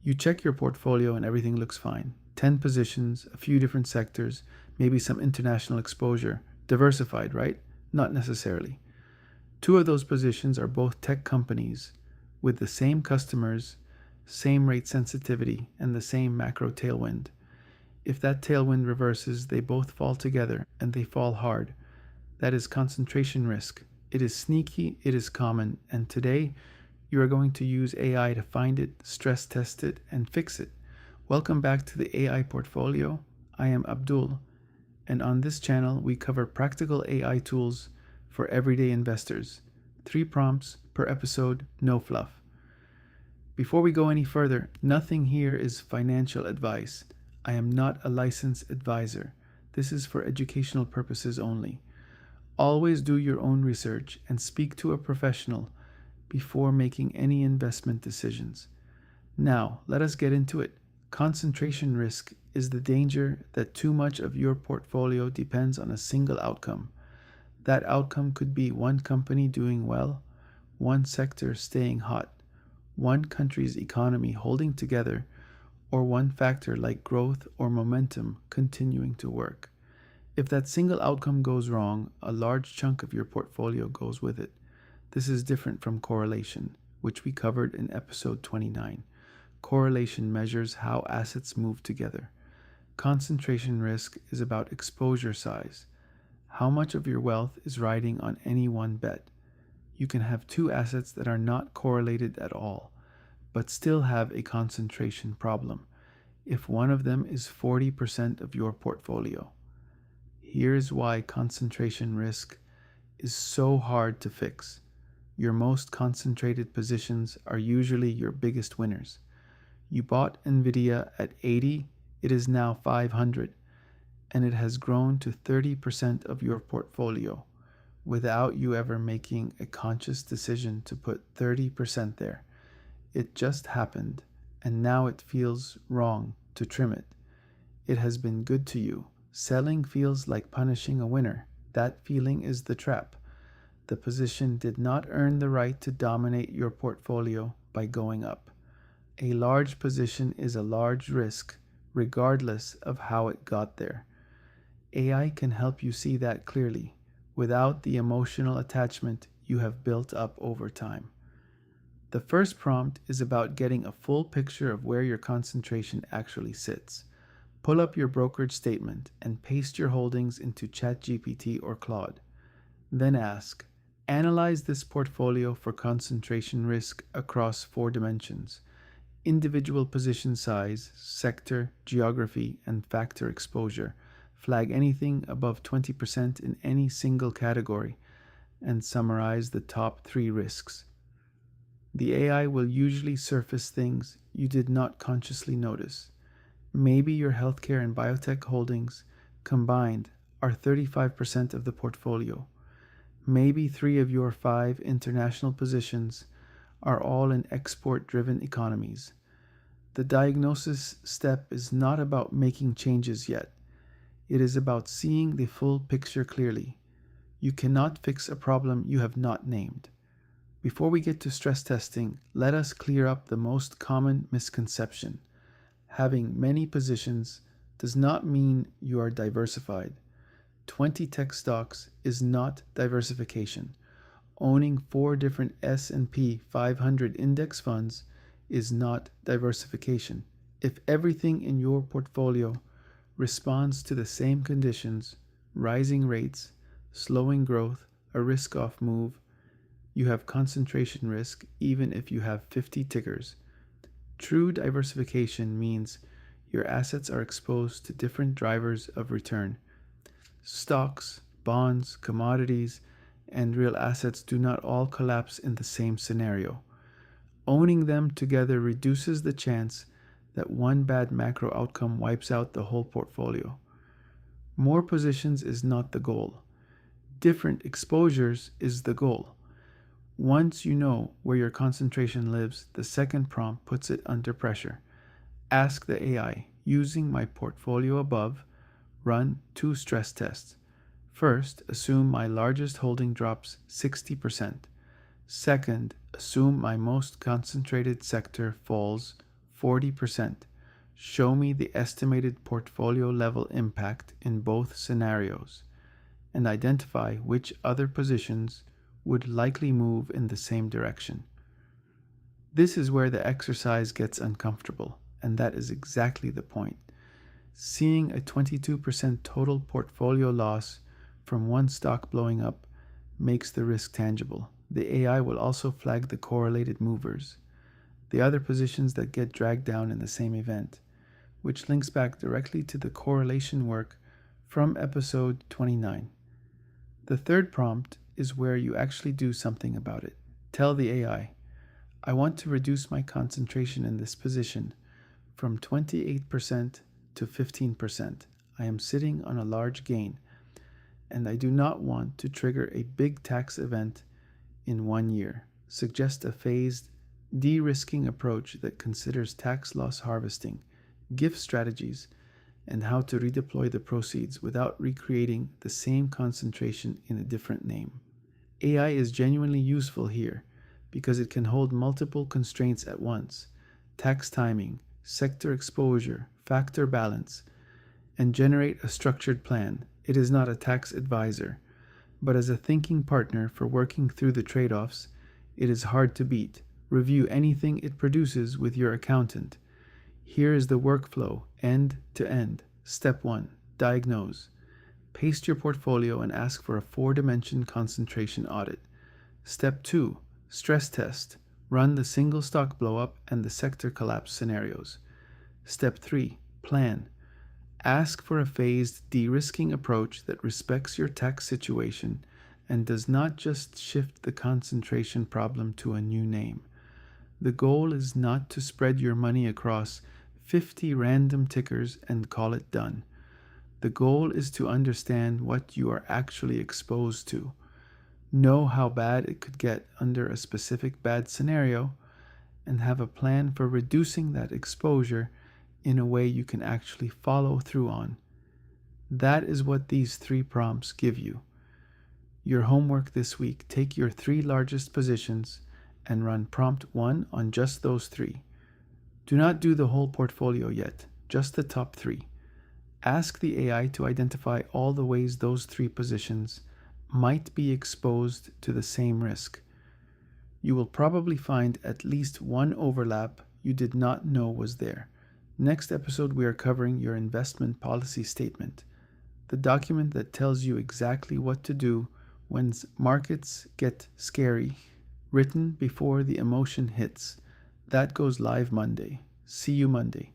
You check your portfolio and everything looks fine. 10 positions, a few different sectors, maybe some international exposure. Diversified, right? Not necessarily. Two of those positions are both tech companies with the same customers, same rate sensitivity, and the same macro tailwind. If that tailwind reverses, they both fall together and they fall hard. That is concentration risk. It is sneaky, it is common, and today you are going to use AI to find it, stress test it, and fix it. Welcome back to the AI Portfolio. I am Abdul, and on this channel we cover practical AI tools for everyday investors. 3 prompts per episode, no fluff. Before we go any further, nothing here is financial advice. I am not a licensed advisor. This is for educational purposes only. Always do your own research and speak to a professional before making any investment decisions. Now, let us get into it. Concentration risk is the danger that too much of your portfolio depends on a single outcome. That outcome could be one company doing well, one sector staying hot, one country's economy holding together, or one factor like growth or momentum continuing to work. If that single outcome goes wrong, a large chunk of your portfolio goes with it. This is different from correlation, which we covered in episode 29. Correlation measures how assets move together. Concentration risk is about exposure size. How much of your wealth is riding on any one bet? You can have 2 assets that are not correlated at all, but still have a concentration problem if one of them is 40% of your portfolio. Here's why concentration risk is so hard to fix. Your most concentrated positions are usually your biggest winners. You bought Nvidia at 80, it is now 500, and it has grown to 30% of your portfolio without you ever making a conscious decision to put 30% there. It just happened, and now it feels wrong to trim it. It has been good to you. Selling feels like punishing a winner. That feeling is the trap. The position did not earn the right to dominate your portfolio by going up. A large position is a large risk, regardless of how it got there. AI can help you see that clearly, without the emotional attachment you have built up over time. The first prompt is about getting a full picture of where your concentration actually sits. Pull up your brokerage statement and paste your holdings into ChatGPT or Claude. Then ask, analyze this portfolio for concentration risk across 4 dimensions: individual position size, sector, geography, and factor exposure. Flag anything above 20% in any single category, and summarize the top 3 risks. The AI will usually surface things you did not consciously notice. Maybe your healthcare and biotech holdings combined are 35% of the portfolio. Maybe 3 of your 5 international positions are all in export-driven economies. The diagnosis step is not about making changes yet. It is about seeing the full picture clearly. You cannot fix a problem you have not named. Before we get to stress testing, let us clear up the most common misconception. Having many positions does not mean you are diversified. 20 tech stocks is not diversification. Owning 4 different S&P 500 index funds is not diversification. If everything in your portfolio responds to the same conditions, rising rates, slowing growth, a risk-off move, you have concentration risk even if you have 50 tickers. True diversification means your assets are exposed to different drivers of return. Stocks, bonds, commodities, and real assets do not all collapse in the same scenario. Owning them together reduces the chance that one bad macro outcome wipes out the whole portfolio. More positions is not the goal. Different exposures is the goal. Once you know where your concentration lives, the second prompt puts it under pressure. Ask the AI, using my portfolio above, run 2 stress tests. First, assume my largest holding drops 60%. Second, assume my most concentrated sector falls 40%. Show me the estimated portfolio level impact in both scenarios, and identify which other positions would likely move in the same direction. This is where the exercise gets uncomfortable, and that is exactly the point. Seeing a 22% total portfolio loss from one stock blowing up makes the risk tangible. The AI will also flag the correlated movers, the other positions that get dragged down in the same event, which links back directly to the correlation work from episode 29. The third prompt is where you actually do something about it. Tell the AI, I want to reduce my concentration in this position from 28% to 15%. I am sitting on a large gain, and I do not want to trigger a big tax event in 1 year. Suggest a phased, de-risking approach that considers tax loss harvesting, gift strategies, and how to redeploy the proceeds without recreating the same concentration in a different name. AI is genuinely useful here because it can hold multiple constraints at once: tax timing, sector exposure, factor balance, and generate a structured plan. It is not a tax advisor, but as a thinking partner for working through the trade-offs, it is hard to beat. Review anything it produces with your accountant. Here is the workflow, end to end. Step 1. Diagnose. Paste your portfolio and ask for a 4-dimension concentration audit. Step 2. Stress test. Run the single stock blowup and the sector collapse scenarios. Step 3. Plan. Ask for a phased de-risking approach that respects your tax situation and does not just shift the concentration problem to a new name. The goal is not to spread your money across 50 random tickers and call it done. The goal is to understand what you are actually exposed to, know how bad it could get under a specific bad scenario, and have a plan for reducing that exposure in a way you can actually follow through on. That is what these 3 prompts give you. Your homework this week: take your 3 largest positions and run prompt 1 on just those 3. Do not do the whole portfolio yet, just the top 3. Ask the AI to identify all the ways those 3 positions might be exposed to the same risk. You will probably find at least one overlap you did not know was there. Next episode, we are covering your investment policy statement, the document that tells you exactly what to do when markets get scary, written before the emotion hits. That goes live Monday. See you Monday.